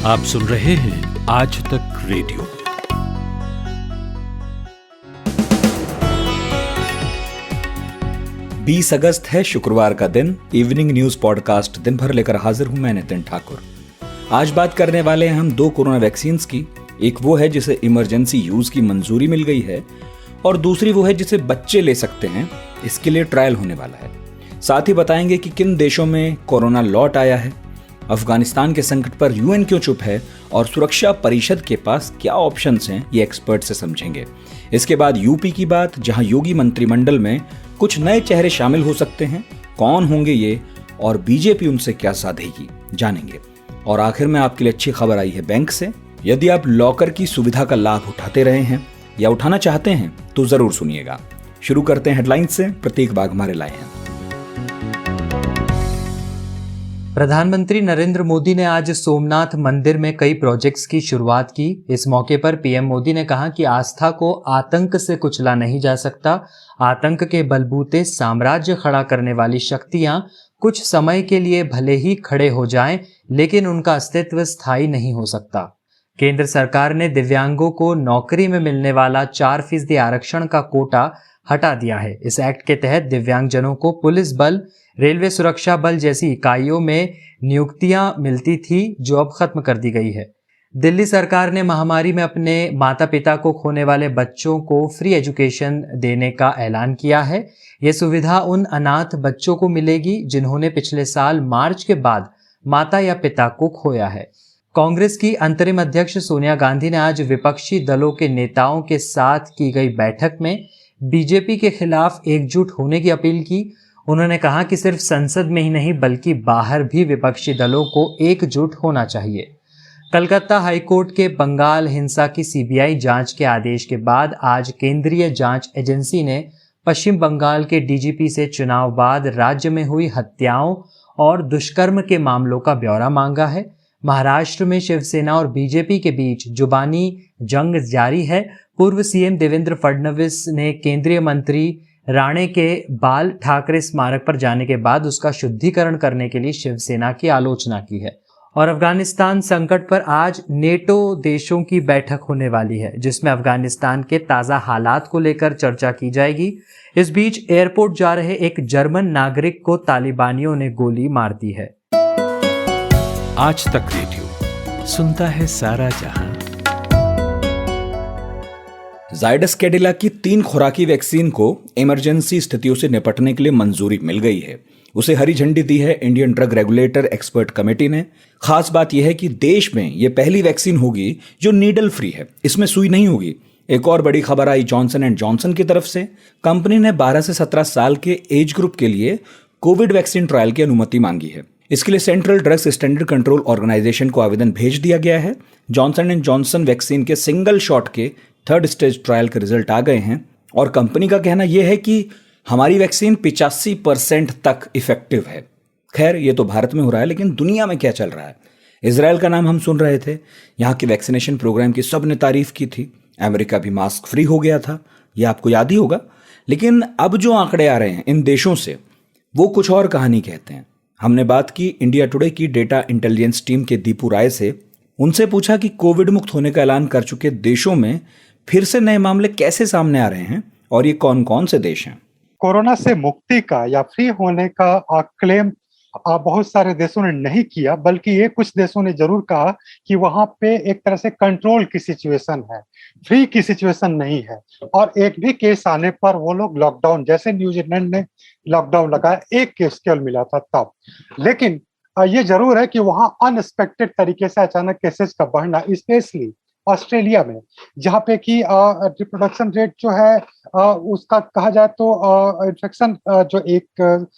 आप सुन रहे हैं आज तक रेडियो। बीस अगस्त है, शुक्रवार का दिन। इवनिंग न्यूज पॉडकास्ट दिन भर लेकर हाजिर हूं मैं, नितिन ठाकुर। आज बात करने वाले हैं हम दो कोरोना वैक्सीन की। एक वो है जिसे इमरजेंसी यूज की मंजूरी मिल गई है और दूसरी वो है जिसे बच्चे ले सकते हैं। इसके लिए ट्रायल होने वाला है। साथ ही बताएंगे कि किन देशों में कोरोना लौट आया है, अफगानिस्तान के संकट पर यूएन क्यों चुप है और सुरक्षा परिषद के पास क्या ऑप्शंस हैं, ये एक्सपर्ट से समझेंगे। इसके बाद यूपी की बात, जहां योगी मंत्रिमंडल में कुछ नए चेहरे शामिल हो सकते हैं। कौन होंगे ये और बीजेपी उनसे क्या साधेगी, जानेंगे। और आखिर में आपके लिए अच्छी खबर आई है बैंक से। यदि आप लॉकर की सुविधा का लाभ उठाते रहे हैं या उठाना चाहते हैं तो जरूर सुनिएगा। शुरू करते हैं हेडलाइंस से। प्रतीक बाग हमारे लाए हैं। प्रधानमंत्री नरेंद्र मोदी ने आज सोमनाथ मंदिर में कई प्रोजेक्ट्स की शुरुआत की। इस मौके पर पीएम मोदी ने कहा कि आस्था को आतंक से कुचला नहीं जा सकता। आतंक के बलबूते साम्राज्य खड़ा करने वाली शक्तियां कुछ समय के लिए भले ही खड़े हो जाएं, लेकिन उनका अस्तित्व स्थायी नहीं हो सकता। केंद्र सरकार ने दिव्यांगों को नौकरी में मिलने वाला 4% आरक्षण का कोटा हटा दिया है। इस एक्ट के तहत दिव्यांगजनों को पुलिस बल, रेलवे सुरक्षा बल जैसी इकाइयों में नियुक्तियां मिलती थी, जो अब खत्म कर दी गई है। दिल्ली सरकार ने महामारी में अपने माता पिता को खोने वाले बच्चों को फ्री एजुकेशन देने का ऐलान किया है। यह सुविधा उन अनाथ बच्चों को मिलेगी जिन्होंने पिछले साल मार्च के बाद माता या पिता को खोया है। कांग्रेस की अंतरिम अध्यक्ष सोनिया गांधी ने आज विपक्षी दलों के नेताओं के साथ की गई बैठक में बीजेपी के खिलाफ एकजुट होने की अपील की। उन्होंने कहा कि सिर्फ संसद में ही नहीं बल्कि बाहर भी विपक्षी दलों को एकजुट होना चाहिए। कलकत्ता हाईकोर्ट के बंगाल हिंसा की सीबीआई जांच के आदेश के बाद आज केंद्रीय जांच एजेंसी ने पश्चिम बंगाल के डीजीपी से चुनाव बाद राज्य में हुई हत्याओं और दुष्कर्म के मामलों का ब्यौरा मांगा है। महाराष्ट्र में शिवसेना और बीजेपी के बीच जुबानी जंग जारी है। पूर्व सीएम देवेंद्र फडणवीस ने केंद्रीय मंत्री राणे के बाल ठाकरे स्मारक पर जाने के बाद उसका शुद्धिकरण करने के लिए शिवसेना की आलोचना की है। और अफगानिस्तान संकट पर आज नेटो देशों की बैठक होने वाली है, जिसमें अफगानिस्तान के ताज़ा हालात को लेकर चर्चा की जाएगी। इस बीच एयरपोर्ट जा रहे एक जर्मन नागरिक को तालिबानियों ने गोली मार दी है। आज तक रेडियो सुनता है सारा जहां। जायडस कैडिला की 3 खुराकी वैक्सीन को इमरजेंसी स्थितियों से निपटने के लिए मंजूरी मिल गई है। उसे हरी झंडी दी है Indian drug regulator expert committee ने। खास बात यह है कि देश में यह पहली वैक्सीन होगी जो नीडल फ्री है, इसमें सुई नहीं होगी। एक और बड़ी खबर आई जॉनसन एंड जॉनसन की तरफ से। कंपनी ने 12 से 17 साल के एज ग्रुप के लिए कोविड वैक्सीन ट्रायल की अनुमति मांगी है। इसके लिए central drugs standard control organisation को आवेदन भेज दिया गया है। जॉनसन एंड जॉनसन वैक्सीन के सिंगल शॉट के 3rd स्टेज ट्रायल के रिजल्ट आ गए हैं और कंपनी का कहना यह है कि हमारी वैक्सीन 85% तक इफेक्टिव है। खैर, ये तो भारत में हो रहा है, लेकिन दुनिया में क्या चल रहा है? इजराइल का नाम हम सुन रहे थे। यहाँ के वैक्सीनेशन प्रोग्राम की सब ने तारीफ की थी। अमेरिका भी मास्क फ्री हो गया था, यह आपको याद ही होगा। लेकिन अब जो आंकड़े आ रहे हैं इन देशों से, वो कुछ और कहानी कहते हैं। हमने बात की इंडिया टुडे की डेटा इंटेलिजेंस टीम के दीपू राय से। उनसे पूछा कि कोविड मुक्त होने का ऐलान कर चुके देशों में फिर से नए मामले कैसे सामने आ रहे हैं और ये कौन कौन से देश हैं। कोरोना से मुक्ति का या फ्री होने का क्लेम बहुत सारे देशों ने नहीं किया, बल्कि ये कुछ देशों ने जरूर कहा कि वहां पे एक तरह से कंट्रोल की सिचुएशन है, फ्री की सिचुएशन नहीं है। और एक भी केस आने पर वो लोग लॉकडाउन, जैसे न्यूजीलैंड ने लॉकडाउन लगाया, एक केस केवल मिला था तब। लेकिन ये जरूर है कि वहां अनएक्सपेक्टेड तरीके से अचानक केसेस का बढ़ना, स्पेशली ऑस्ट्रेलिया में, जहाँ पे कि रिप्रोडक्शन रेट जो है उसका कहा जाए तो इन्फेक्शन जो एक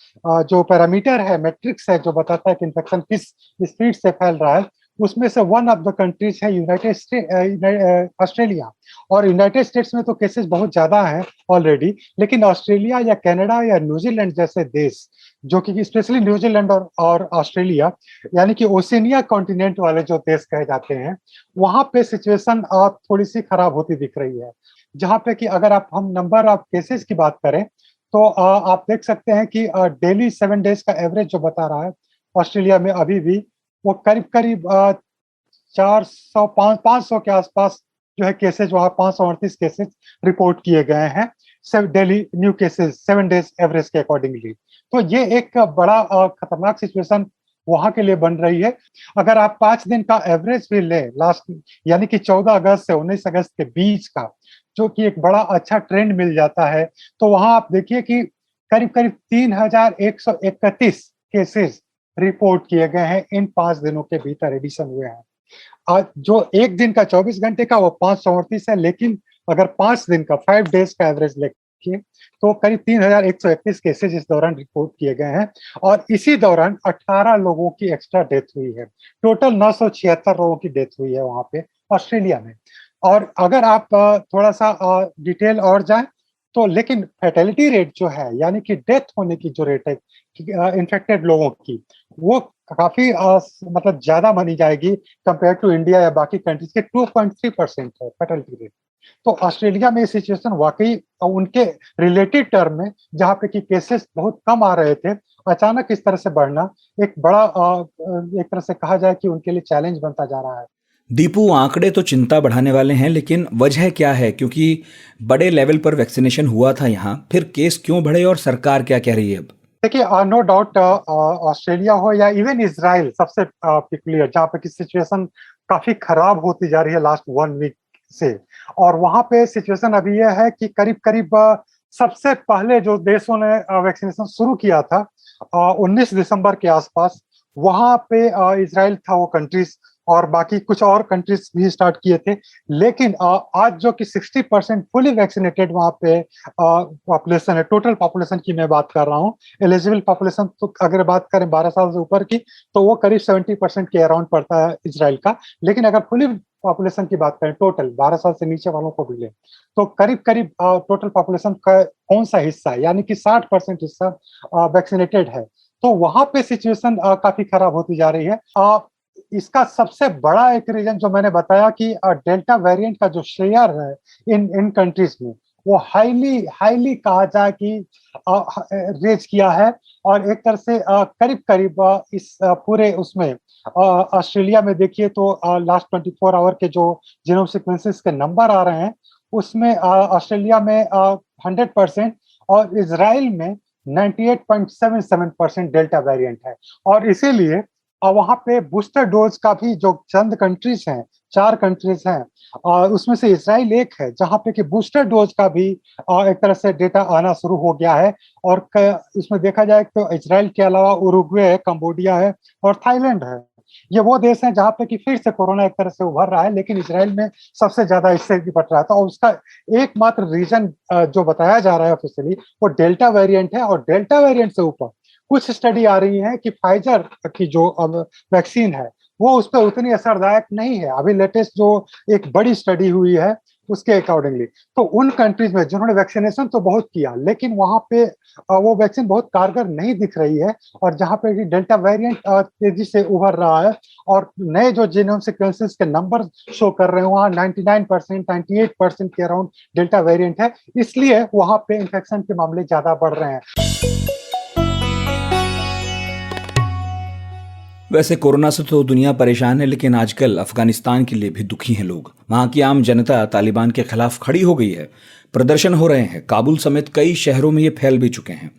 जो पैरामीटर है, मैट्रिक्स है, जो बताता है कि इन्फेक्शन किस स्पीड से फैल रहा है, उसमें से वन ऑफ द कंट्रीज है यूनाइटेड स्टेट, ऑस्ट्रेलिया। और यूनाइटेड स्टेट्स में तो केसेस बहुत ज्यादा हैं ऑलरेडी, लेकिन ऑस्ट्रेलिया या कनाडा या न्यूजीलैंड जैसे देश, जो कि स्पेशली न्यूजीलैंड और ऑस्ट्रेलिया, यानी कि ओशिनिया कॉन्टिनेंट वाले जो देश कहे जाते हैं, वहां पे सिचुएशन थोड़ी सी खराब होती दिख रही है। जहाँ पे कि अगर हम नंबर ऑफ केसेस की बात करें तो आप देख सकते हैं कि डेली 7 डेज का एवरेज जो बता रहा है ऑस्ट्रेलिया में, अभी भी वो करीब करीब 500 के आसपास जो है केसेस, वहां 538 केसेस रिपोर्ट किए गए हैं, daily new cases 7 days average के अकॉर्डिंगली। तो ये एक बड़ा खतरनाक सिचुएशन वहां के लिए बन रही है। अगर आप 5 दिन का एवरेज भी ले लास्ट, यानी कि 14 अगस्त से 19 अगस्त के बीच का, जो कि एक बड़ा अच्छा ट्रेंड मिल जाता है, तो वहां आप देखिए कि करीब करीब 3131 केसेस रिपोर्ट किए गए हैं इन 5 दिनों के भीतर एडिशन हुए हैं। आज जो एक दिन का 24 घंटे का वो 538 है, लेकिन अगर 5 दिन का 5 डेज का एवरेज लेके तो करीब 3131 केसेस इस दौरान रिपोर्ट किए गए हैं। और इसी दौरान 18 लोगों की एक्स्ट्रा डेथ हुई है। टोटल 976 लोगों की डेथ हुई है वहां पे ऑस्ट्रेलिया में। और अगर आप थोड़ा सा डिटेल और जाए तो, लेकिन फैटेलिटी रेट जो है, यानी कि डेथ होने की जो रेट है इन्फेक्टेड लोगों की, वो काफी मतलब ज्यादा मानी जाएगी कंपेयर टू इंडिया या बाकी कंट्रीज के। 2.3% है फैटेलिटी रेट। तो ऑस्ट्रेलिया में ये सिचुएशन वाकई उनके रिलेटेड टर्म में, जहाँ पे कि केसेस बहुत कम आ रहे थे, अचानक इस तरह से बढ़ना एक बड़ा एक तरह से कहा जाए कि उनके लिए चैलेंज बनता जा रहा है। दीपू, आंकड़े तो चिंता बढ़ाने वाले हैं, लेकिन वजह क्या है? क्योंकि बड़े लेवल पर वैक्सीनेशन हुआ था यहाँ, फिर केस क्यों बढ़े और सरकार क्या कह रही है अब? देखिए, नो डाउट ऑस्ट्रेलिया हो या इवन इजराइल, सबसे पिकुलियर, जहाँ पे की सिचुएशन काफी खराब होती जा रही है लास्ट 1 वीक से। और वहां पे सिचुएशन अभी यह है कि करीब करीब सबसे पहले जो देशों ने वैक्सीनेशन शुरू किया था 19 दिसंबर के आसपास, वहां पे इजराइल था वो कंट्रीज, और बाकी कुछ और कंट्रीज भी स्टार्ट किए थे। लेकिन आज जो कि 60% फुली वैक्सीनेटेड वहां पे पॉपुलेशन है, टोटल पॉपुलेशन की मैं बात कर रहा हूँ। एलिजिबल पॉपुलेशन तो अगर बात करें 12 साल से ऊपर की, तो वो करीब 70% के अराउंड पड़ता है इजराइल का। लेकिन अगर फुली पॉपुलेशन की बात करें, टोटल 12 साल से नीचे वालों को भी ले, तो करीब करीब टोटल पॉपुलेशन का कौन सा हिस्सा है, यानी कि 60% हिस्सा वैक्सीनेटेड है। तो वहां पे सिचुएशन काफी खराब होती जा रही है। इसका सबसे बड़ा एक रीजन जो मैंने बताया कि डेल्टा वेरिएंट का जो शेयर है इन कंट्रीज में, वो हाईली कहा जाए कि रेज किया है। और एक तरह से करीब करीब इस पूरे उसमें ऑस्ट्रेलिया में देखिए तो लास्ट 24 आवर के जो जीनोम सीक्वेंसेस के नंबर आ रहे हैं, उसमें ऑस्ट्रेलिया में 100% और इजराइल में 98.77% डेल्टा वेरिएंट है। और इसीलिए वहां पे बूस्टर डोज का भी जो चंद कंट्रीज हैं, 4 कंट्रीज हैं, उसमें से इजराइल एक है, जहां पे कि बूस्टर डोज का भी एक तरह से डेटा आना शुरू हो गया है। और इसमें देखा जाए तो इजराइल के अलावा उरुग्वे है, कंबोडिया है और थाईलैंड है। ये वो देश हैं जहां पे कि फिर से कोरोना एक तरह से उभर रहा है, लेकिन इजराइल में सबसे ज्यादा इससे निपट रहा था। और उसका एकमात्र रीजन जो बताया जा रहा है ऑफिशियली, वो डेल्टा वेरिएंट है। और डेल्टा वेरिएंट से ऊपर कुछ स्टडी आ रही है कि फाइजर की जो अब वैक्सीन है, वो उस पर उतनी असरदायक नहीं है। अभी लेटेस्ट जो एक बड़ी स्टडी हुई है उसके अकॉर्डिंगली, तो उन कंट्रीज में जिन्होंने वैक्सीनेशन तो बहुत किया, लेकिन वहां पे वो वैक्सीन बहुत कारगर नहीं दिख रही है। और जहां पे डेल्टा वेरिएंट तेजी से उभर रहा है और नए जो जीनोम सीक्वेंसेस के नंबर शो कर रहे हैं, वहाँ 99%, 98% के अराउंड डेल्टा वेरिएंट है। इसलिए वहां पे इन्फेक्शन के मामले ज्यादा बढ़ रहे हैं। वैसे कोरोना से तो दुनिया परेशान है, लेकिन आजकल अफगानिस्तान के लिए भी दुखी हैं लोग। वहां की आम जनता तालिबान के खिलाफ खड़ी हो गई है। प्रदर्शन हो रहे हैं। काबुल समेत कई शहरों में ये फैल भी चुके हैं।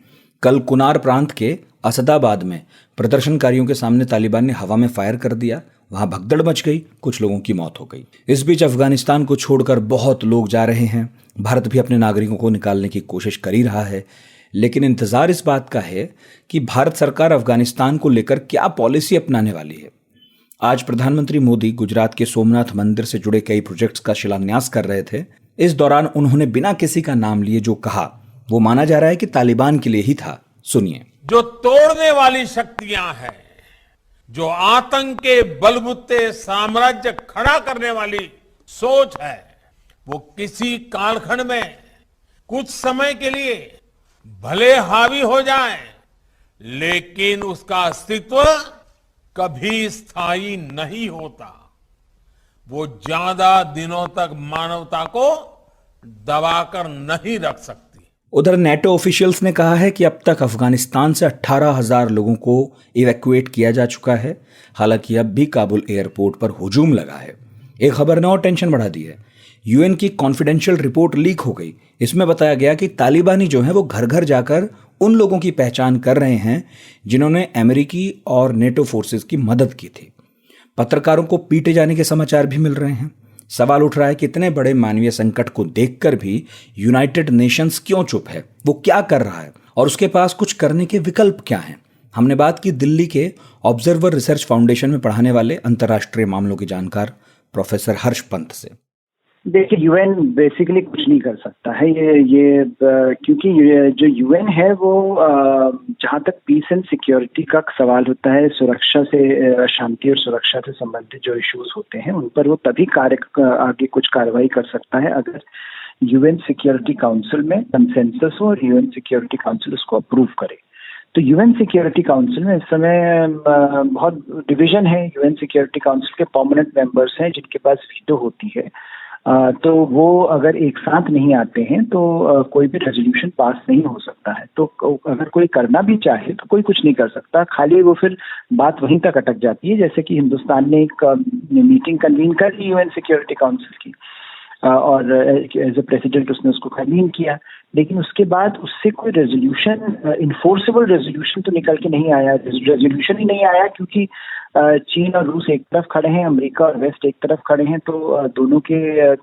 कल कुनार प्रांत के असदाबाद में प्रदर्शनकारियों के सामने तालिबान ने हवा में फायर कर दिया। वहां भगदड़ मच गई, कुछ लोगों की मौत हो गई। इस बीच अफगानिस्तान को छोड़कर बहुत लोग जा रहे हैं। भारत भी अपने नागरिकों को निकालने की कोशिश कर ही रहा है, लेकिन इंतजार इस बात का है कि भारत सरकार अफगानिस्तान को लेकर क्या पॉलिसी अपनाने वाली है। आज प्रधानमंत्री मोदी गुजरात के सोमनाथ मंदिर से जुड़े कई प्रोजेक्ट्स का शिलान्यास कर रहे थे। इस दौरान उन्होंने बिना किसी का नाम लिए जो कहा, वो माना जा रहा है कि तालिबान के लिए ही था। सुनिए। जो तोड़ने वाली शक्तियां हैं, जो आतंक के बलबूते साम्राज्य खड़ा करने वाली सोच है, वो किसी कालखंड में कुछ समय के लिए भले हावी हो जाए, लेकिन उसका अस्तित्व कभी स्थायी नहीं होता। वो ज्यादा दिनों तक मानवता को दबाकर नहीं रख सकती। उधर नेटो ऑफिशियल्स ने कहा है कि अब तक अफगानिस्तान से 18,000 लोगों को इवैक्यूएट किया जा चुका है। हालांकि अब भी काबुल एयरपोर्ट पर हुजूम लगा है। एक खबर ने और टेंशन बढ़ा दी है। यूएन की कॉन्फिडेंशियल रिपोर्ट लीक हो गई। इसमें बताया गया कि तालिबानी जो हैं वो घर घर जाकर उन लोगों की पहचान कर रहे हैं जिन्होंने अमेरिकी और नेटो फोर्सेस की मदद की थी। पत्रकारों को पीटे जाने के समाचार भी मिल रहे हैं। सवाल उठ रहा है कि इतने बड़े मानवीय संकट को देखकर भी यूनाइटेड नेशंस क्यों चुप है, वो क्या कर रहा है और उसके पास कुछ करने के विकल्प क्या हैं। हमने बात की दिल्ली के ऑब्जर्वर रिसर्च फाउंडेशन में पढ़ाने वाले अंतर्राष्ट्रीय मामलों के जानकार प्रोफेसर हर्ष पंत से। देखिए, यूएन बेसिकली कुछ नहीं कर सकता है। क्योंकि जो यूएन है वो जहाँ तक पीस एंड सिक्योरिटी का सवाल होता है, सुरक्षा से, शांति और सुरक्षा से संबंधित जो इश्यूज होते हैं उन पर वो तभी आगे कुछ कार्रवाई कर सकता है अगर यूएन सिक्योरिटी काउंसिल में कंसेंसस हो और यूएन सिक्योरिटी काउंसिल उसको अप्रूव करे। तो यूएन सिक्योरिटी काउंसिल में इस समय बहुत डिवीजन है। यूएन सिक्योरिटी काउंसिल के परमानेंट मेंबर्स हैं जिनके पास वीटो होती है। तो वो अगर एक साथ नहीं आते हैं तो कोई भी रेजोल्यूशन पास नहीं हो सकता है। तो अगर कोई करना भी चाहे तो कोई कुछ नहीं कर सकता, खाली वो फिर बात वहीं तक अटक जाती है। जैसे कि हिंदुस्तान ने एक मीटिंग कन्वीन कर ली यूएन सिक्योरिटी काउंसिल की और एज ए प्रेसिडेंट उसने उसको कन्वीन किया, लेकिन उसके बाद उससे कोई रेजोल्यूशन, इन्फोर्सेबल रेजोल्यूशन तो निकल के नहीं आया। रेजोल्यूशन ही नहीं आया क्योंकि चीन और रूस एक तरफ खड़े हैं, अमेरिका और वेस्ट एक तरफ खड़े हैं। तो दोनों के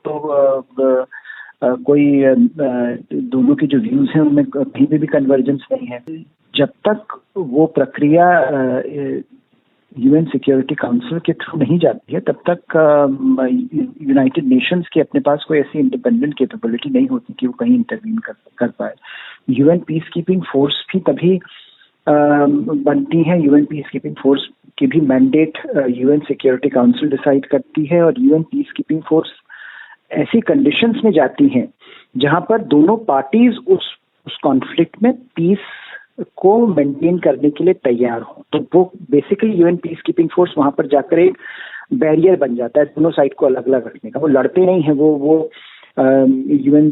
दोनों के जो व्यूज हैं उनमें कहीं पे भी कन्वर्जेंस नहीं है। जब तक वो प्रक्रिया यूएन सिक्योरिटी काउंसिल के थ्रू नहीं जाती है तब तक यूनाइटेड नेशंस के अपने पास कोई ऐसी इंडिपेंडेंट कैपेबिलिटी नहीं होती कि वो कहीं इंटरवीन कर पाए। यूएन पीस कीपिंग फोर्स भी तभी बनती है, यूएन पीस कीपिंग फोर्स की भी mandate UN security council decide करती है और यूएन पीस कीपिंग फोर्स ऐसी कंडीशंस में जाती हैं जहां पर दोनों पार्टीज उस कॉन्फ्लिक्ट में पीस को मेंटेन करने के लिए तैयार हो। तो वो basically UN peace keeping force वहां पर जाकर एक बैरियर बन जाता है दोनों साइड को अलग अलग रखने का। वो लड़ते नहीं है, वो UN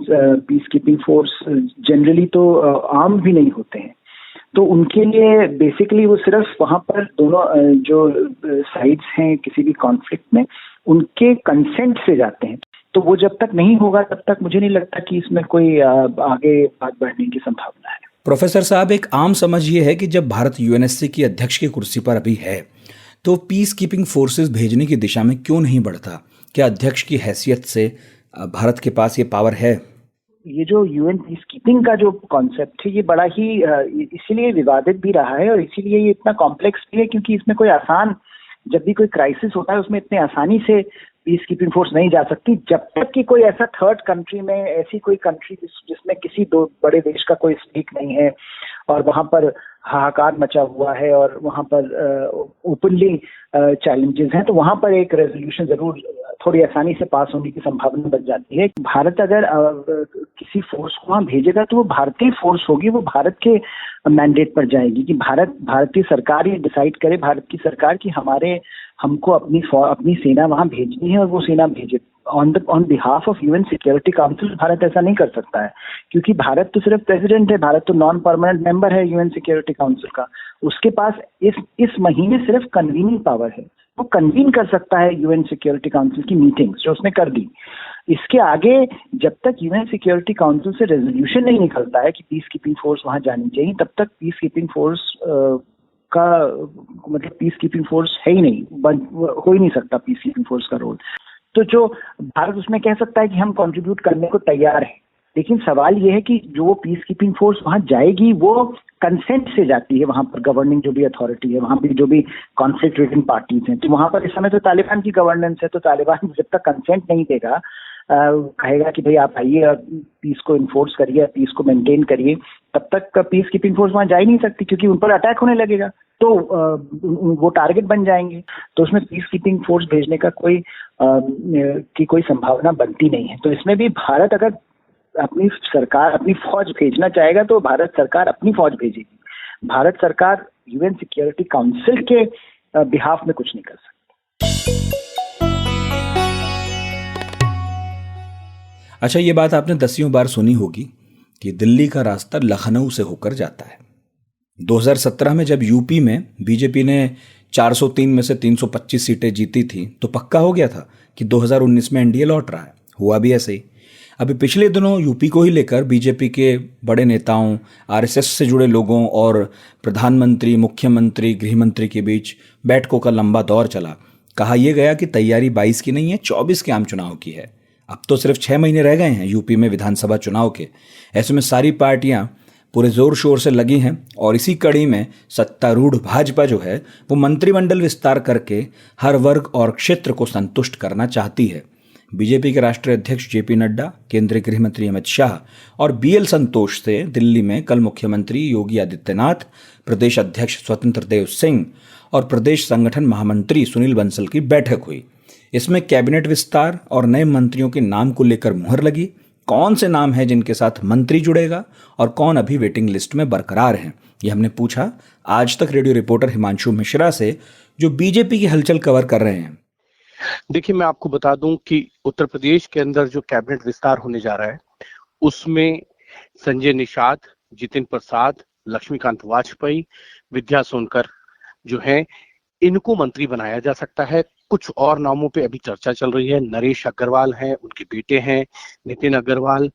peace keeping force generally तो आर्म भी नहीं होते हैं। तो उनके लिए बेसिकली वो सिर्फ वहां पर दोनों जो साइड्स हैं किसी भी कॉन्फ्लिक्ट में उनके कंसेंट से जाते हैं। तो वो जब तक नहीं होगा तब तक मुझे नहीं लगता कि इसमें कोई आगे बात बढ़ने की संभावना है। प्रोफेसर साहब, एक आम समझ ये है कि जब भारत यूएनएससी की अध्यक्ष की कुर्सी पर अभी है तो पीस कीपिंग फोर्सेस भेजने की दिशा में क्यों नहीं बढ़ता? क्या अध्यक्ष की हैसियत से भारत के पास ये पावर है? ये जो यूएन पीस कीपिंग का जो कॉन्सेप्ट है ये बड़ा ही इसीलिए विवादित भी रहा है और इसीलिए ये इतना कॉम्प्लेक्स भी है क्योंकि इसमें कोई आसान, जब भी कोई क्राइसिस होता है उसमें इतने आसानी से पीस कीपिंग फोर्स नहीं जा सकती जब तक कि कोई ऐसा थर्ड कंट्री में, ऐसी कोई कंट्री जिसमें किसी दो बड़े देश का कोई स्टेक नहीं है और वहां पर हाहाकार मचा हुआ है और वहां पर ओपनली चैलेंजेस हैं, तो वहां पर एक रेजोल्यूशन जरूर थोड़ी आसानी से पास होने की संभावना बन जाती है। भारत अगर किसी फोर्स को वहां भेजेगा तो वो भारतीय फोर्स होगी, वो भारत के मैंडेट पर जाएगी कि भारतीय सरकार ही डिसाइड करे, भारत की सरकार की हमको अपनी सेना वहां भेजनी है और वो सेना भेजे on behalf of UN security council. Bharat ऐसा नहीं कर सकता है क्योंकि भारत तो सिर्फ प्रेसिडेंट है, भारत तो नॉन परमानेंट मेंबर है यूएन सिक्योरिटी काउंसिल का। उसके पास इस महीने सिर्फ कन्वीनिंग पावर है, वो कन्वीन कर सकता है यूएन सिक्योरिटी काउंसिल की मीटिंग्स जो उसने कर दी। इसके आगे जब तक यूएन सिक्योरिटी काउंसिल से रेजोल्यूशन नहीं निकलता है कि पीस कीपिंग फोर्स वहां जानी चाहिए, तब तक पीस कीपिंग फोर्स का मतलब पीस कीपिंग फोर्स है ही नहीं, हो ही नहीं सकता पीस कीपिंग फोर्स का रोल। तो जो भारत उसमें कह सकता है कि हम कंट्रीब्यूट करने को तैयार हैं, लेकिन सवाल ये है कि जो पीस कीपिंग फोर्स वहां जाएगी वो कंसेंट से जाती है, वहां पर गवर्निंग जो भी अथॉरिटी है, वहां पर जो भी कॉन्फ्लिक्ट रिटन पार्टीज हैं, तो वहां पर इस समय तो तालिबान की गवर्नेंस है। तो तालिबान जब तक कंसेंट नहीं देगा, कहेगा कि भाई आप आइए और पीस को इन्फोर्स करिए, पीस को मेंटेन करिए, तब तक पीस कीपिंग फोर्स वहां जा ही नहीं सकती क्योंकि उन पर अटैक होने लगेगा, तो वो टारगेट बन जाएंगे। तो उसमें पीस कीपिंग फोर्स भेजने का कोई संभावना बनती नहीं है। तो इसमें भी भारत अगर अपनी सरकार अपनी फौज भेजना चाहेगा तो भारत सरकार अपनी फौज भेजेगी। भारत सरकार यूएन सिक्योरिटी काउंसिल के बिहाफ में कुछ नहीं कर सकती। अच्छा, ये बात आपने दसियों बार सुनी होगी कि दिल्ली का रास्ता लखनऊ से होकर जाता है। 2017 में जब यूपी में बीजेपी ने 403 में से 325 सीटें जीती थी तो पक्का हो गया था कि 2019 में एनडीए लौट रहा है। हुआ भी ऐसे ही। अभी पिछले दिनों यूपी को ही लेकर बीजेपी के बड़े नेताओं, आरएसएस से जुड़े लोगों और प्रधानमंत्री, मुख्यमंत्री, गृहमंत्री के बीच बैठकों का लंबा दौर चला। कहा यह गया कि तैयारी 22 की नहीं है, 24 के आम चुनाव की है। अब तो सिर्फ 6 महीने रह गए हैं यूपी में विधानसभा चुनाव के। ऐसे में सारी पार्टियां पूरे जोर शोर से लगी हैं और इसी कड़ी में सत्तारूढ़ भाजपा जो है वो मंत्रिमंडल विस्तार करके हर वर्ग और क्षेत्र को संतुष्ट करना चाहती है। बीजेपी के राष्ट्रीय अध्यक्ष जेपी नड्डा, केंद्रीय गृह मंत्री अमित शाह और बीएल संतोष से दिल्ली में कल मुख्यमंत्री योगी आदित्यनाथ, प्रदेश अध्यक्ष स्वतंत्र देव सिंह और प्रदेश संगठन महामंत्री सुनील बंसल की बैठक हुई। इसमें कैबिनेट विस्तार और नए मंत्रियों के नाम को लेकर मुहर लगी। कौन से नाम हैं जिनके साथ मंत्री जुड़ेगा और कौन अभी वेटिंग लिस्ट में बरकरार हैं, ये हमने पूछा आज तक रेडियो रिपोर्टर हिमांशु मिश्रा से, जो बीजेपी की हलचल कवर कर रहे हैं। देखिए, मैं आपको बता दूं कि उत्तर प्रदेश के अंदर जो कैबिनेट विस्तार होने जा रहा है उसमें संजय निषाद, जितिन प्रसाद, लक्ष्मीकांत वाजपेयी, विद्या सोनकर जो है इनको मंत्री बनाया जा सकता है। कुछ और नामों पे अभी चर्चा चल रही है। नरेश अग्रवाल हैं, उनके बेटे हैं नितिन अग्रवाल,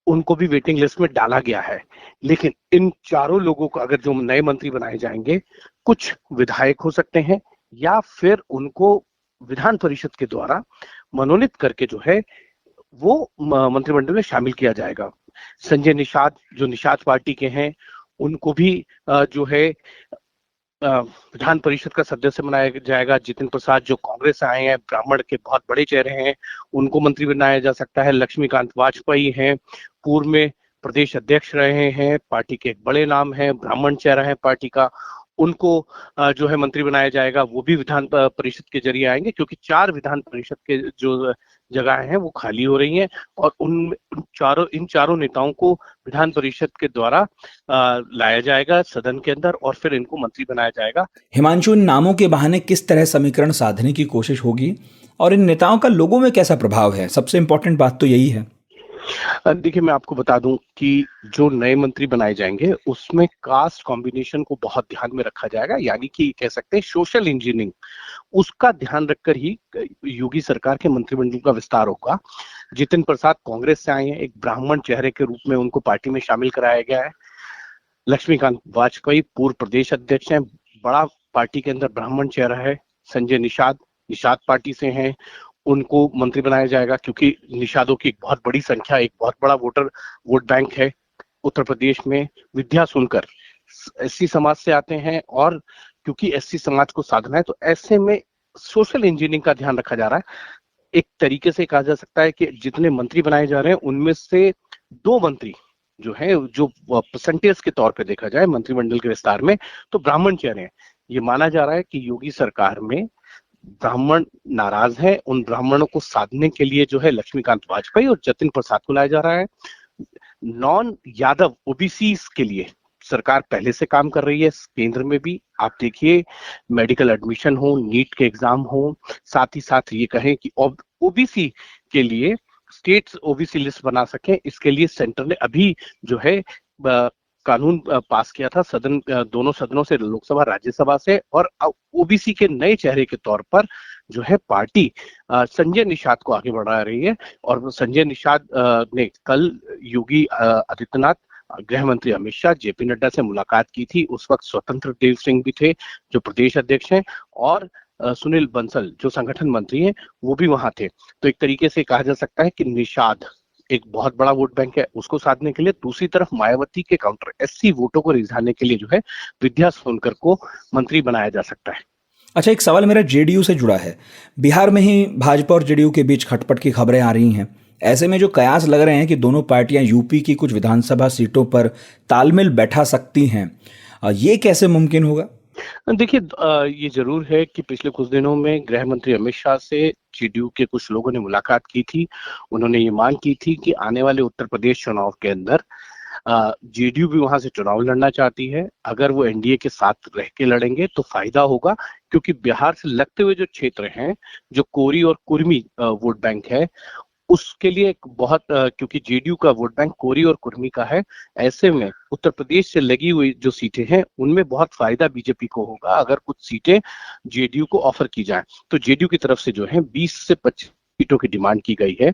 उनको भी वेटिंग लिस्ट में डाला गया है। लेकिन इन चारों लोगों को अगर जो नए मंत्री बनाए जाएंगे, कुछ विधायक हो सकते हैं या फिर उनको विधान परिषद के द्वारा मनोनीत करके जो है वो मंत्रिमंडल में शामिल किया जाएगा। संजय निषाद जो निषाद पार्टी के हैं, उनको भी जो है विधान परिषद का सदस्य बनाया जाएगा। जितिन प्रसाद जो कांग्रेस से आए हैं, ब्राह्मण के बहुत बड़े चेहरे हैं, उनको मंत्री बनाया जा सकता है। लक्ष्मीकांत वाजपेयी हैं, पूर्व में प्रदेश अध्यक्ष रहे हैं, पार्टी के एक बड़े नाम हैं, ब्राह्मण चेहरा है पार्टी का, उनको जो है मंत्री बनाया जाएगा। वो भी विधान परिषद के जरिए आएंगे क्योंकि 4 विधान परिषद के जो जगह हैं वो खाली हो रही हैं और इन चारों नेताओं को विधान परिषद के द्वारा लाया जाएगा सदन के अंदर और फिर इनको मंत्री बनाया जाएगा। हिमांशु, इन नामों के बहाने किस तरह समीकरण साधने की कोशिश होगी और इन नेताओं का लोगों में कैसा प्रभाव है? सबसे इंपॉर्टेंट बात तो यही है। देखिए, मैं आपको बता दूं कि जो नए मंत्री बनाए जाएंगे उसमें कास्ट कॉम्बिनेशन को बहुत ध्यान में रखा जाएगा, यानी कि कह सकते हैं सोशल इंजीनियरिंग, उसका ध्यान रखकर ही योगी सरकार के मंत्रिमंडल का विस्तार होगा। जितिन प्रसाद कांग्रेस से आए हैं, एक ब्राह्मण चेहरे के रूप में उनको पार्टी में शामिल कराया गया है। लक्ष्मीकांत वाजपेयी पूर्व प्रदेश अध्यक्ष हैं, बड़ा पार्टी के अंदर ब्राह्मण चेहरा है। संजय निषाद पार्टी से हैं, उनको मंत्री बनाया जाएगा क्योंकि निषादों की एक बहुत बड़ी संख्या, एक बहुत बड़ा वोट बैंक है उत्तर प्रदेश में। विद्या सोनकर एससी समाज से आते हैं और क्योंकि एससी समाज को साधना है तो ऐसे में सोशल इंजीनियरिंग का ध्यान रखा जा रहा है। एक तरीके से कहा जा सकता है कि जितने मंत्री बनाए जा रहे हैं उनमें से 2 मंत्री जो है, जो परसेंटेज के तौर पे देखा जाए मंत्रिमंडल के विस्तार में, तो ब्राह्मण चेहरे हैं। ये माना जा रहा है कि योगी सरकार में ब्राह्मण नाराज है, उन ब्राह्मणों को साधने के लिए जो है लक्ष्मीकांत वाजपेयी और जतिन प्रसाद को लाया जा रहा है। नॉन यादव ओबीसी के लिए सरकार पहले से काम कर रही है। केंद्र में भी आप देखिए, मेडिकल एडमिशन हो, नीट के एग्जाम हो, साथ ही साथ ये कहें कि ओबीसी के लिए स्टेट्स ओबीसी लिस्ट बना सकें, इसके लिए सेंटर ने अभी जो है कानून पास किया था दोनों सदनों से, लोकसभा राज्यसभा से, और ओबीसी के नए चेहरे के तौर पर जो है पार्टी संजय निषाद को आगे बढ़ा रही है। और संजय निषाद ने कल योगी आदित्यनाथ, गृह मंत्री अमित शाह, जेपी नड्डा से मुलाकात की थी। उस वक्त स्वतंत्र देव सिंह भी थे जो प्रदेश अध्यक्ष हैं और सुनील बंसल जो संगठन मंत्री हैं वो भी वहां थे। तो एक तरीके से कहा जा सकता है कि निषाद एक बहुत बड़ा वोट बैंक है, उसको साधने के लिए। दूसरी तरफ मायावती के काउंटर एससी वोटों को रिझाने के लिए जो है विद्या सोनकर को मंत्री बनाया जा सकता है। अच्छा, एक सवाल मेरा जेडीयू से जुड़ा है। बिहार में ही भाजपा और जेडीयू के बीच खटपट की खबरें आ रही हैं। ऐसे में जो कयास लग रहे हैं कि दोनों पार्टियां यूपी की कुछ विधानसभा सीटों पर तालमेल बैठा सकती हैं, ये कैसे मुमकिन होगा? देखिए, ये जरूर है कि पिछले कुछ दिनों में गृह मंत्री अमित शाह से जेडीयू के कुछ लोगों ने मुलाकात की थी। उन्होंने ये मांग की थी कि आने वाले उत्तर प्रदेश चुनाव के अंदर जेडीयू भी वहां से चुनाव लड़ना चाहती है। अगर वो एनडीए के साथ रह के लड़ेंगे तो फायदा होगा, क्योंकि बिहार से लगते हुए जो क्षेत्र हैं, जो कोरी और कुर्मी वोट बैंक है, उसके लिए एक बहुत क्योंकि जेडीयू का वोट बैंक कोरी और कुर्मी का है, ऐसे में उत्तर प्रदेश से लगी हुई जो सीटें हैं उनमें बहुत फायदा बीजेपी को होगा अगर कुछ सीटें जेडीयू को ऑफर की जाए। तो जेडीयू की तरफ से जो है 20 से 25 सीटों की डिमांड की गई है।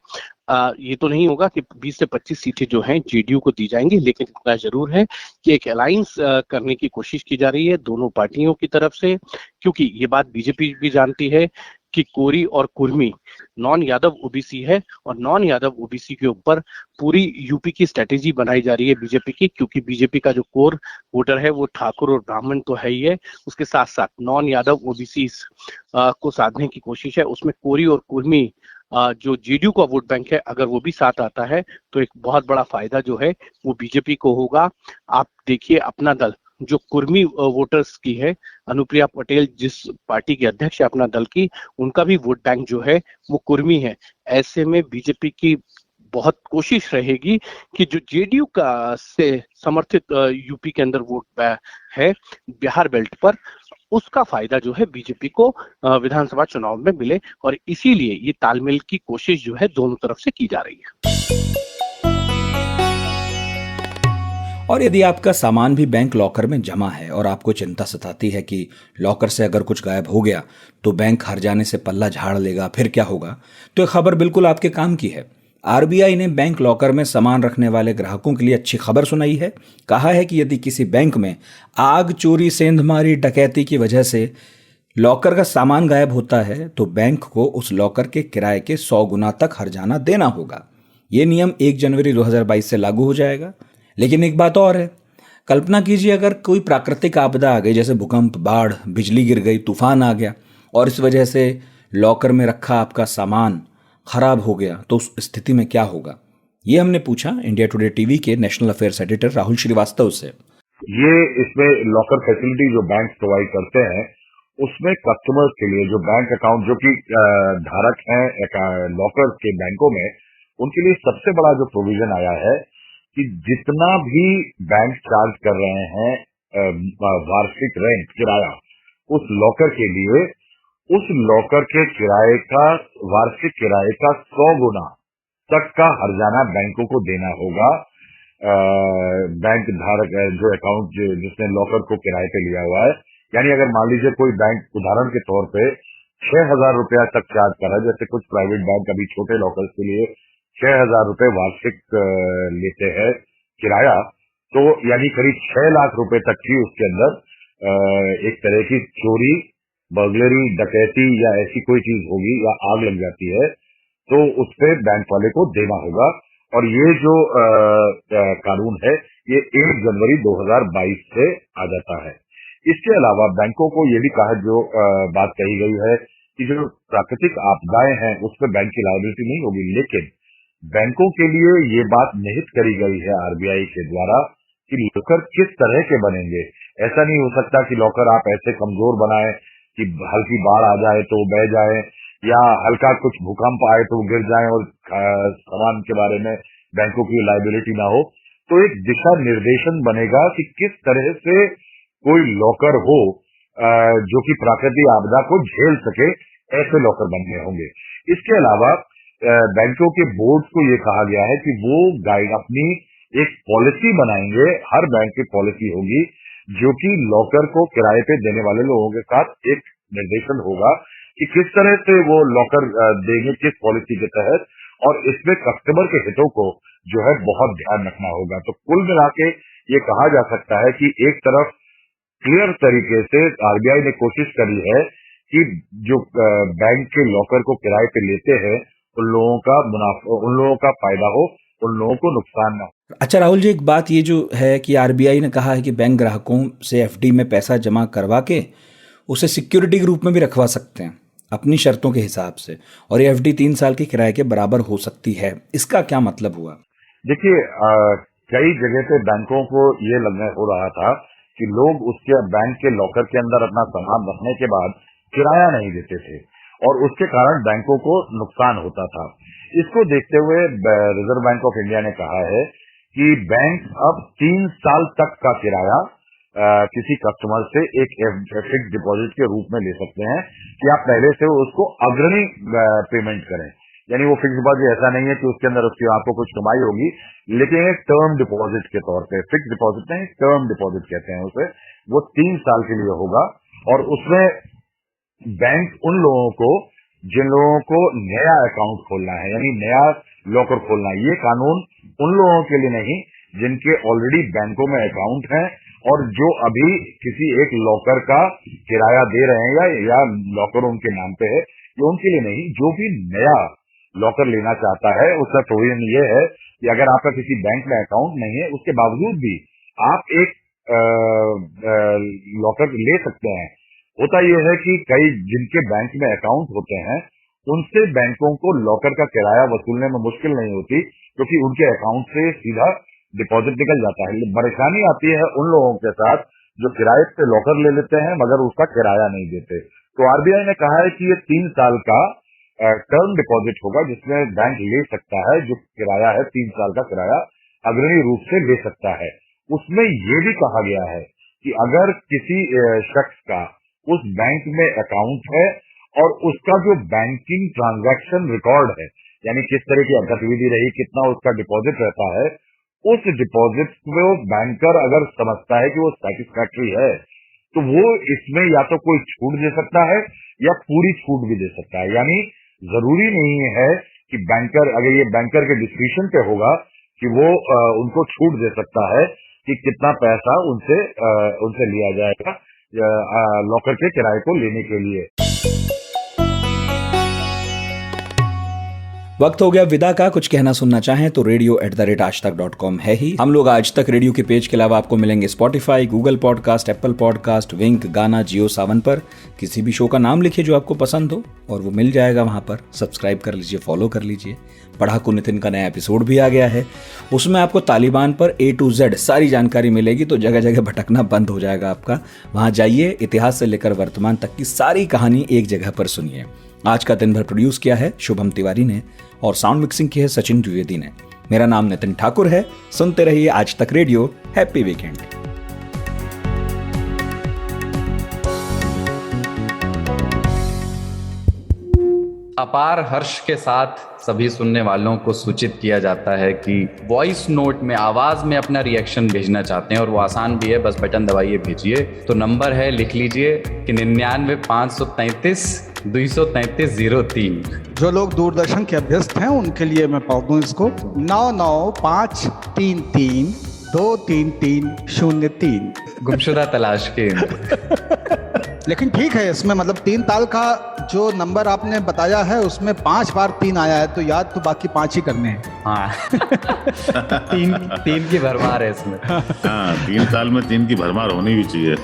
ये तो नहीं होगा कि 20 से 25 सीटें जो हैं जेडीयू को दी जाएंगी, लेकिन इतना जरूर है कि एक अलायंस करने की कोशिश की जा रही है दोनों पार्टियों की तरफ से, क्योंकि ये बात बीजेपी भी जानती है कि कोरी और कुर्मी नॉन यादव ओबीसी है और नॉन यादव ओबीसी के ऊपर पूरी यूपी की स्ट्रेटेजी बनाई जा रही है बीजेपी की, क्योंकि बीजेपी का जो कोर वोटर है वो ठाकुर और ब्राह्मण तो है ही है, उसके साथ साथ नॉन यादव ओबीसी को साधने की कोशिश है। उसमें कोरी और कुर्मी जो जेडीयू का वोट बैंक है अगर वो भी साथ आता है तो एक बहुत बड़ा फायदा जो है वो बीजेपी को होगा। आप देखिए अपना दल जो कुर्मी वोटर्स की है, अनुप्रिया पटेल जिस पार्टी के अध्यक्ष है अपना दल की, उनका भी वोट बैंक जो है वो कुर्मी है। ऐसे में बीजेपी की बहुत कोशिश रहेगी कि जो जेडीयू का से समर्थित यूपी के अंदर वोट है बिहार बेल्ट पर, उसका फायदा जो है बीजेपी को विधानसभा चुनाव में मिले, और इसीलिए ये तालमेल की कोशिश जो है दोनों तरफ से की जा रही है। और यदि आपका सामान भी बैंक लॉकर में जमा है और आपको चिंता सताती है कि लॉकर से अगर कुछ गायब हो गया तो बैंक हर जाने से पल्ला झाड़ लेगा, फिर क्या होगा, तो यह खबर बिल्कुल आपके काम की है। आरबीआई ने बैंक लॉकर में सामान रखने वाले ग्राहकों के लिए अच्छी खबर सुनाई है। कहा है कि यदि किसी बैंक में आग, चोरी, सेंधमारी, डकैती की वजह से लॉकर का सामान गायब होता है तो बैंक को उस लॉकर के किराए के 100 गुना तक हर्जाना देना होगा। ये नियम 1 जनवरी 2022 से लागू हो जाएगा। लेकिन एक बात और है, कल्पना कीजिए अगर कोई प्राकृतिक आपदा आ गई, जैसे भूकंप, बाढ़, बिजली गिर गई, तूफान आ गया और इस वजह से लॉकर में रखा आपका सामान खराब हो गया, तो उस स्थिति में क्या होगा? ये हमने पूछा इंडिया टुडे टीवी के national affairs editor Rahul Shrivastava से। ये इसमें लॉकर फैसिलिटी जो बैंक प्रोवाइड करते हैं उसमें कस्टमर्स के लिए जो बैंक अकाउंट जो कि धारक हैं लॉकर के बैंकों में, उनके लिए सबसे बड़ा जो प्रोविजन आया है कि जितना भी बैंक चार्ज कर रहे हैं वार्षिक रेंट, किराया, उस लॉकर के लिए उस लॉकर के किराए का, वार्षिक किराए का 100 गुना तक का हर्जाना बैंकों को देना होगा। बैंक धारक जो अकाउंट जिसने लॉकर को किराए पे लिया हुआ है, यानी अगर मान लीजिए कोई बैंक उदाहरण के तौर पे 6,000 रुपया तक चार्ज कर रहा है, जैसे कुछ प्राइवेट बैंक अभी छोटे लॉकर्स के लिए 6,000 रुपए वार्षिक लेते हैं किराया, तो यानी करीब 6 लाख रुपए तक की उसके अंदर एक तरह की चोरी, बर्गलरी, डकैती या ऐसी कोई चीज होगी या आग लग जाती है तो उस पे बैंक वाले को देना होगा। और ये जो कानून है ये 1 जनवरी 2022 से आ जाता है। इसके अलावा बैंकों को ये भी कहा, जो बात कही गई है कि जो प्राकृतिक आपदाएं हैं उस पर बैंक की लायबिलिटी नहीं होगी, लेकिन बैंकों के लिए ये बात निहित करी गई है आरबीआई के द्वारा कि लॉकर किस तरह के बनेंगे। ऐसा नहीं हो सकता कि लॉकर आप ऐसे कमजोर बनाएं कि हल्की बाढ़ आ जाए तो बह जाए या हल्का कुछ भूकंप आए तो गिर जाए और सामान के बारे में बैंकों की लायबिलिटी ना हो। तो एक दिशा निर्देशन बनेगा कि किस तरह से कोई लॉकर हो जो कि प्राकृतिक आपदा को झेल सके, ऐसे लॉकर बनने होंगे। इसके अलावा बैंकों के बोर्ड को ये कहा गया है कि वो गाइड अपनी एक पॉलिसी बनाएंगे, हर बैंक की पॉलिसी होगी जो कि लॉकर को किराए पे देने वाले लोगों के साथ एक निर्देशन होगा कि किस तरह से वो लॉकर देंगे, किस पॉलिसी के तहत, और इसमें कस्टमर के हितों को जो है बहुत ध्यान रखना होगा। तो कुल मिला के ये कहा जा सकता है कि एक तरफ क्लियर तरीके से आरबीआई ने कोशिश करी है कि जो बैंक के लॉकर को किराए पे लेते हैं उन लोगों का मुनाफा, उन लोगों का फायदा हो, उन लोगों को नुकसान ना हो। अच्छा राहुल जी, एक बात ये जो है कि आरबीआई ने कहा है कि बैंक ग्राहकों से एफडी में पैसा जमा करवा के उसे सिक्योरिटी के रूप में भी रखवा सकते हैं अपनी शर्तों के हिसाब से, और ये एफडी 3 साल के किराए के बराबर हो सकती है। इसका क्या मतलब हुआ? देखिए, कई जगह पे बैंकों को ये लगने हो रहा था कि लोग उसके बैंक के लॉकर के अंदर अपना सामान रखने के बाद किराया नहीं देते थे और उसके कारण बैंकों को नुकसान होता था। इसको देखते हुए रिजर्व बैंक ऑफ इंडिया ने कहा है कि बैंक अब 3 साल तक का किराया किसी कस्टमर से एक फिक्स डिपॉजिट के रूप में ले सकते हैं कि आप पहले से उसको अग्रणी पेमेंट करें। यानी वो फिक्स डिपॉजिट ऐसा नहीं है कि उसके अंदर उसकी आपको कुछ कमाई होगी, लेकिन एक टर्म डिपॉजिट के तौर पे, फिक्स डिपॉजिट नहीं, टर्म डिपॉजिट कहते हैं उसे, वो 3 साल के लिए होगा। और उसमें बैंक उन लोगों को, जिन लोगों को नया अकाउंट खोलना है, यानी नया लॉकर खोलना है, ये कानून उन लोगों के लिए नहीं जिनके ऑलरेडी बैंकों में अकाउंट है और जो अभी किसी एक लॉकर का किराया दे रहे हैं या लॉकर उनके नाम पे है, ये उनके लिए नहीं। जो भी नया लॉकर लेना चाहता है उसका प्रोविजन ये है कि अगर आपका किसी बैंक में अकाउंट नहीं है, उसके बावजूद भी आप एक लॉकर ले सकते हैं। होता यह है कि कई जिनके बैंक में अकाउंट होते हैं उनसे बैंकों को लॉकर का किराया वसूलने में मुश्किल नहीं होती, क्योंकि उनके अकाउंट से सीधा डिपॉजिट निकल जाता है। परेशानी आती है उन लोगों के साथ जो किराए पे लॉकर ले लेते हैं मगर उसका किराया नहीं देते। तो आरबीआई ने कहा है कि ये 3 साल का टर्म डिपॉजिट होगा जिसमें बैंक ले सकता है, जो किराया है 3 साल का किराया अग्रणी रूप से ले सकता है। उसमें ये भी कहा गया है कि अगर किसी शख्स का उस बैंक में अकाउंट है और उसका जो बैंकिंग ट्रांजैक्शन रिकॉर्ड है, यानी किस तरह की गतिविधि रही, कितना उसका डिपॉजिट रहता है, उस डिपॉजिट में वो बैंकर अगर समझता है कि वो सैटिस्फैक्टरी है, तो वो इसमें या तो कोई छूट दे सकता है या पूरी छूट भी दे सकता है। यानी जरूरी नहीं है कि बैंकर, अगर ये बैंकर के डिस्क्रिप्शन पे होगा कि वो उनको छूट दे सकता है कि कितना पैसा उनसे लिया जाएगा लॉकर के किराए को लेने के लिए। वक्त हो गया विदा का। कुछ कहना सुनना चाहें तो radio@aajtak.com है ही। हम लोग आज तक रेडियो के पेज के अलावा आपको मिलेंगे Spotify, Google podcast, Apple podcast, Wink, Gaana, Jio सावन पर। किसी भी शो का नाम लिखिए जो आपको पसंद हो और वो मिल जाएगा वहां पर। सब्सक्राइब कर लीजिए, फॉलो कर लीजिए। पढ़ाकू नितिन का नया एपिसोड भी आ गया है, उसमें आपको तालिबान पर A to Z सारी जानकारी मिलेगी, तो जगह जगह भटकना बंद हो जाएगा आपका। वहां जाइए, इतिहास से लेकर वर्तमान तक की सारी कहानी एक जगह पर सुनिए। आज का दिन भर प्रोड्यूस किया है शुभम तिवारी ने और साउंड मिक्सिंग की है सचिन द्विवेदी ने। मेरा नाम नितिन ठाकुर है। सुनते रहिए आज तक रेडियो। Happy weekend. अपार हर्ष के साथ सभी सुनने वालों को सूचित किया जाता है कि वॉइस नोट में, आवाज में अपना रिएक्शन भेजना चाहते हैं और वो आसान भी है, बस बटन दबाइए, भेजिए। तो नंबर है, लिख लीजिए कि 99 533 233 03। जो लोग दूरदर्शन के अभ्यस्त हैं उनके लिए मैं पढ़ दूं इसको, 99533233 03 गुमशुदा तलाश केंद्र। लेकिन ठीक है, इसमें मतलब 3 ताल का जो नंबर आपने बताया है उसमें 5 बार 3 आया है, तो याद तो बाकी 5 ही करने हैं। हाँ तीन की भरमार है इसमें। हाँ, 3 साल में 3 की भरमार होनी भी चाहिए।